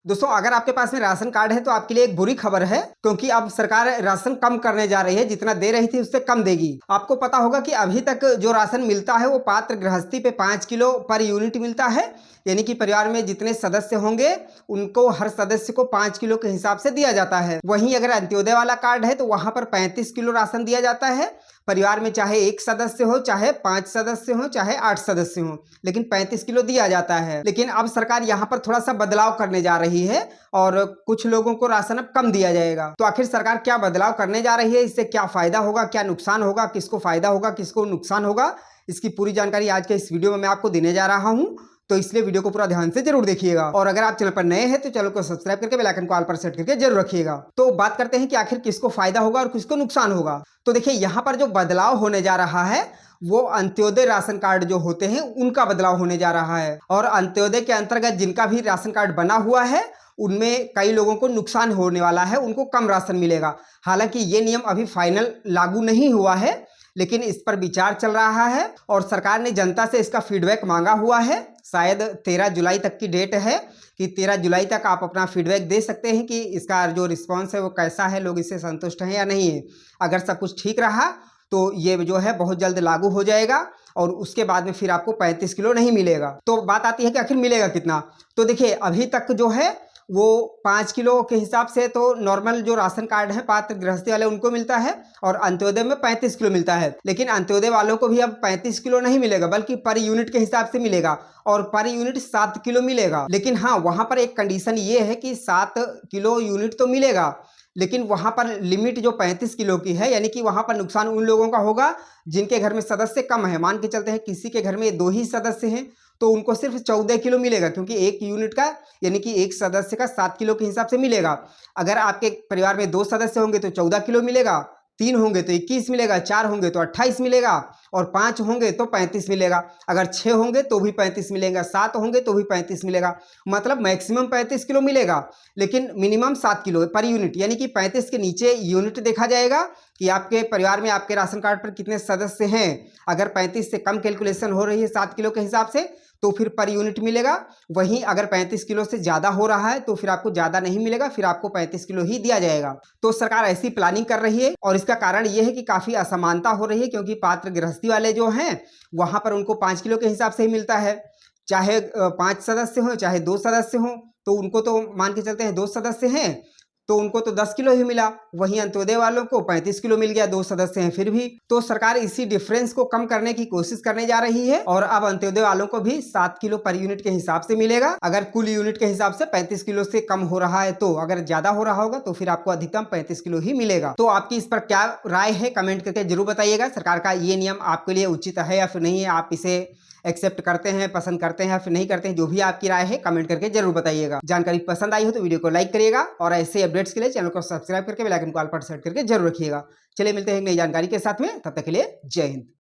दोस्तों, अगर आपके पास में राशन कार्ड है तो आपके लिए एक बुरी खबर है, क्योंकि अब सरकार राशन कम करने जा रही है। जितना दे रही थी उससे कम देगी। आपको पता होगा कि अभी तक जो राशन मिलता है वो पात्र गृहस्थी पे 5 किलो पर यूनिट मिलता है। यानी कि परिवार में जितने सदस्य होंगे उनको हर सदस्य को 5 किलो के हिसाब से दिया जाता है। वहीं अगर अंत्योदय वाला कार्ड है तो वहां पर 35 किलो राशन दिया जाता है। परिवार में चाहे एक सदस्य हो, चाहे 5 सदस्य हो, चाहे 8 सदस्य हो, लेकिन 35 किलो दिया जाता है। लेकिन अब सरकार यहाँ पर थोड़ा सा बदलाव करने जा रही है और कुछ लोगों को राशन अब कम दिया जाएगा। तो आखिर सरकार क्या बदलाव करने जा रही है, इससे क्या फायदा होगा, क्या नुकसान होगा, किसको फायदा होगा, किसको नुकसान होगा, इसकी पूरी जानकारी आज के इस वीडियो में मैं आपको देने जा रहा हूँ। तो इसलिए वीडियो को पूरा ध्यान से जरूर देखिएगा। और अगर आप चैनल पर नए हैं तो चैनल को सब्सक्राइब करके बेल आइकन को ऑल पर सेट करके जरूर रखिएगा। तो बात करते हैं कि आखिर किसको फायदा होगा और किसको नुकसान होगा। तो देखिए, यहाँ पर जो बदलाव होने जा रहा है वो अंत्योदय राशन कार्ड जो होते हैं उनका बदलाव होने जा रहा है। और अंत्योदय के अंतर्गत जिनका भी राशन कार्ड बना हुआ है उनमें कई लोगों को नुकसान होने वाला है, उनको कम राशन मिलेगा। हालांकि ये नियम अभी फाइनल लागू नहीं हुआ है, लेकिन इस पर विचार चल रहा है और सरकार ने जनता से इसका फीडबैक मांगा हुआ है। शायद 13 जुलाई तक की डेट है कि 13 जुलाई तक आप अपना फीडबैक दे सकते हैं कि इसका जो रिस्पांस है वो कैसा है, लोग इससे संतुष्ट हैं या नहीं है। अगर सब कुछ ठीक रहा तो ये जो है बहुत जल्द लागू हो जाएगा और उसके बाद में फिर आपको 35 किलो नहीं मिलेगा। तो बात आती है कि आखिर मिलेगा कितना। तो देखिए, अभी तक जो है वो 5 किलो के हिसाब से तो नॉर्मल जो राशन कार्ड है पात्र गृहस्थी वाले उनको मिलता है और अंत्योदय में 35 किलो मिलता है। लेकिन अंत्योदय वालों को भी अब 35 किलो नहीं मिलेगा, बल्कि पर यूनिट के हिसाब से मिलेगा और पर यूनिट 7 किलो मिलेगा। लेकिन हाँ, वहां पर एक कंडीशन ये है कि 7 किलो यूनिट तो मिलेगा, लेकिन वहां पर लिमिट जो 35 किलो की है, यानी कि वहां पर नुकसान उन लोगों का होगा जिनके घर में सदस्य कम है। मान के चलते हैं किसी के घर में 2 ही सदस्य हैं तो उनको सिर्फ 14 किलो मिलेगा, क्योंकि एक यूनिट का यानी कि एक सदस्य का 7 किलो के हिसाब से मिलेगा। अगर आपके परिवार में 2 सदस्य होंगे तो 14 किलो मिलेगा, 3 होंगे तो 21 मिलेगा, 4 होंगे तो 28 मिलेगा और 5 होंगे तो 35 मिलेगा। अगर 6 होंगे तो भी 35 मिलेगा, 7 होंगे तो भी 35 मिलेगा। मतलब मैक्सिमम 35 किलो मिलेगा, लेकिन मिनिमम 7 किलो पर यूनिट। यानी कि 35 के नीचे यूनिट देखा जाएगा कि आपके परिवार में आपके राशन कार्ड पर कितने सदस्य हैं। अगर 35 से कम कैलकुलेशन हो रही है 7 किलो के हिसाब से तो फिर पर यूनिट मिलेगा। वहीं अगर 35 किलो से ज़्यादा हो रहा है तो फिर आपको ज़्यादा नहीं मिलेगा, फिर आपको 35 किलो ही दिया जाएगा। तो सरकार ऐसी प्लानिंग कर रही है और इसका कारण ये है कि काफ़ी असमानता हो रही है, क्योंकि पात्र गृहस्थी वाले जो हैं वहाँ पर उनको 5 किलो के हिसाब से ही मिलता है। चाहे 5 सदस्य हों चाहे 2 सदस्य हों, तो उनको तो मान के चलते हैं 2 सदस्य हैं तो उनको तो 10 किलो ही मिला। वहीं अंत्योदय वालों को 35 किलो मिल गया, 2 सदस्य हैं फिर भी। तो सरकार इसी डिफरेंस को कम करने की कोशिश करने जा रही है और अब अंत्योदय वालों को भी 7 किलो पर यूनिट के हिसाब से मिलेगा। अगर कुल यूनिट के हिसाब से 35 किलो से कम हो रहा है, तो अगर ज्यादा हो रहा होगा तो फिर आपको अधिकतम 35 किलो ही मिलेगा। तो आपकी इस पर क्या राय है, कमेंट करके जरूर बताइएगा। सरकार का ये नियम आपके लिए उचित है या फिर नहीं है, आप इसे एक्सेप्ट करते हैं, पसंद करते हैं या फिर नहीं करते हैं। जो भी आपकी राय है कमेंट करके जरूर बताइएगा। जानकारी पसंद आई हो तो वीडियो को लाइक करिएगा और ऐसे अपडेट्स के लिए चैनल को सब्सक्राइब करके बेल आइकन को ऑल पर सेट करके जरूर रखिएगा। चलिए मिलते हैं एक नई जानकारी के साथ में, तब तक के लिए जय हिंद।